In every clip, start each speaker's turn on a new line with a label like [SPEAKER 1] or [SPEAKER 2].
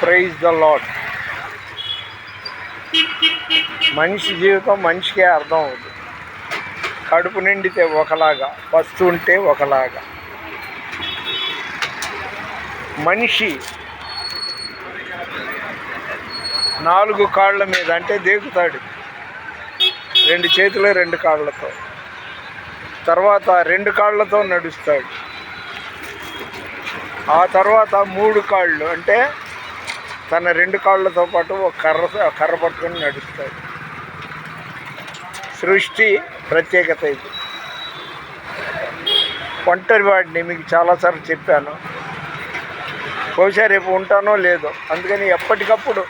[SPEAKER 1] Praise the lord. మనిషి జీవితం మనిషికే అర్థం అవుతుంది. కడుపు నిండితే ఒకలాగా, పస్తుంటే ఒకలాగా. మనిషి 4 కాళ్ళ మీద అంటే దేకుతాడు, 2 చేతులు 2 కాళ్ళతో. తర్వాత 2 కాళ్ళతో నడుస్తాడు. ఆ తర్వాత 3 కాళ్ళు అంటే తన 2 కాళ్ళతో పాటు ఒక కర్ర పట్టుకొని నడుస్తాడు. సృష్టి ప్రత్యేకత ఇది. ఒంటరి వాడిని మీకు చాలాసార్లు చెప్పాను. బహుశా రేపు ఉంటానో లేదో, అందుకని ఎప్పటికప్పుడు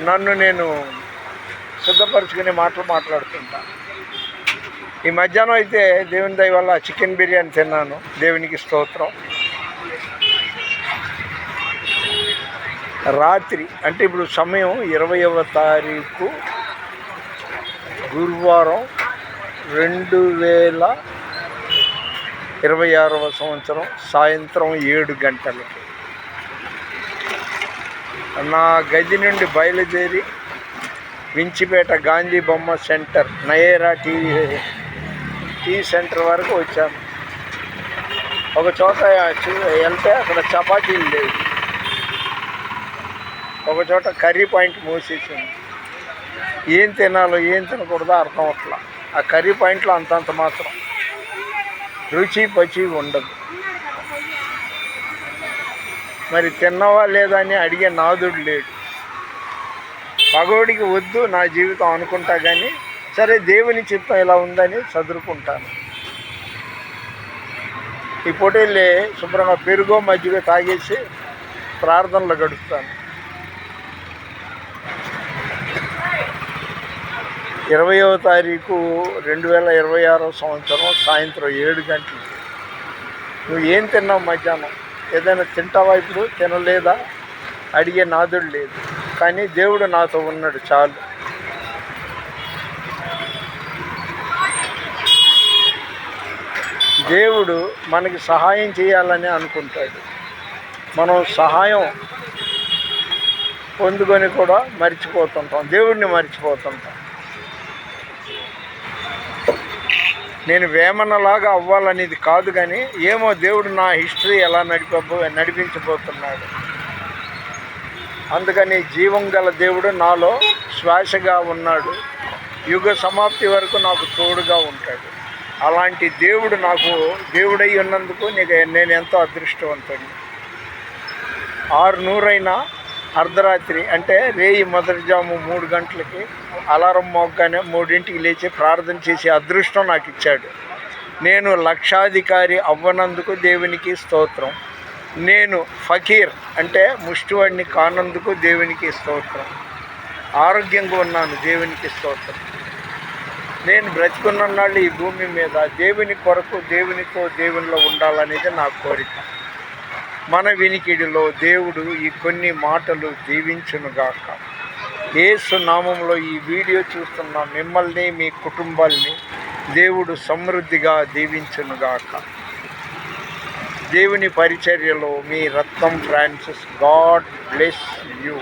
[SPEAKER 1] నన్ను నేను సిద్ధపరచుకునే మాటలు మాట్లాడుతుంటాను. ఈ మధ్యాహ్నం అయితే దేవుని దయ వల్ల చికెన్ బిర్యానీ తిన్నాను. దేవునికి స్తోత్రం. రాత్రి అంటే ఇప్పుడు సమయం 20వ తారీఖు గురువారం 2026వ సంవత్సరం సాయంత్రం 7 గంటలకి నా గది నుండి బయలుదేరి వించిపేట గాంధీ బొమ్మ సెంటర్, నయేరా టీ సెంటర్ వరకు వచ్చాను. ఒక చోట వెళ్తే అక్కడ చపాతీలు లేవు, ఒక చోట కర్రీ పాయింట్ మూసేసింది. ఏం తినాలో ఏం తినకూడదో అర్థం అవట్లా. ఆ కర్రీ పాయింట్లో అంతంత మాత్రం రుచి పచి ఉండదు. మరి తిన్నవా లేదా అని అడిగే నాదుడు లేడు. పగోడికి వద్దు నా జీవితం అనుకుంటా, కానీ సరే దేవుని చిత్తం ఇలా ఉందని చదువుకుంటాను. ఈ పూటెళ్ళి శుభ్రంగా పెరుగో మజ్జిగ తాగేసి ప్రార్థనలు గడుపుతాను. 20వ తారీఖు 2026వ సంవత్సరం సాయంత్రం 7 గంటలకి. నువ్వు ఏం తిన్నావు మధ్యాహ్నం? ఏదైనా తింటావా? ఇప్పుడు తినలేదా అడిగే నాదుడు లేదు. కానీ దేవుడు నాతో ఉన్నాడు చాలు. దేవుడు మనకి సహాయం చేయాలని అనుకుంటాడు. మనం సహాయం పొందుకొని కూడా మర్చిపోతుంటాం, దేవుడిని మర్చిపోతుంటాం. నేను వేమనలాగా అవ్వాలనేది కాదు, కానీ ఏమో దేవుడు నా హిస్టరీ ఎలా నడిపించబోతున్నాడు. అందుకని జీవం గల దేవుడు నాలో శ్వాసగా ఉన్నాడు. యుగ సమాప్తి వరకు నాకు తోడుగా ఉంటాడు. అలాంటి దేవుడు నాకు దేవుడై ఉన్నందుకు నేను ఎంతో అదృష్టవంతుడిని. 6:100 అర్ధరాత్రి అంటే రేయి మొదటి జాము 3 గంటలకి అలారం మోగ్గానే 3ంటికి లేచి ప్రార్థన చేసే అదృష్టం నాకు ఇచ్చాడు. నేను లక్షాధికారి అవ్వనందుకు దేవునికి స్తోత్రం. నేను ఫకీర్ అంటే ముష్టివాడిని కానందుకు దేవునికి స్తోత్రం. ఆరోగ్యంగా ఉన్నాను, దేవునికి స్తోత్రం. నేను బ్రతికున్ననాళ్ళు ఈ భూమి మీద దేవుని కొరకు దేవునితో దేవునిలో ఉండాలనేది నా కోరిక. మన వినికిడిలో దేవుడు ఈ కొన్ని మాటలు దీవించునుగాక. యేసు నామంలో ఈ వీడియో చూస్తున్న మిమ్మల్ని మీ కుటుంబాల్ని దేవుడు సమృద్ధిగా దీవించునుగాక. దేవుని పరిచర్యలో మీ రత్నం ఫ్రాన్సిస్. God bless you.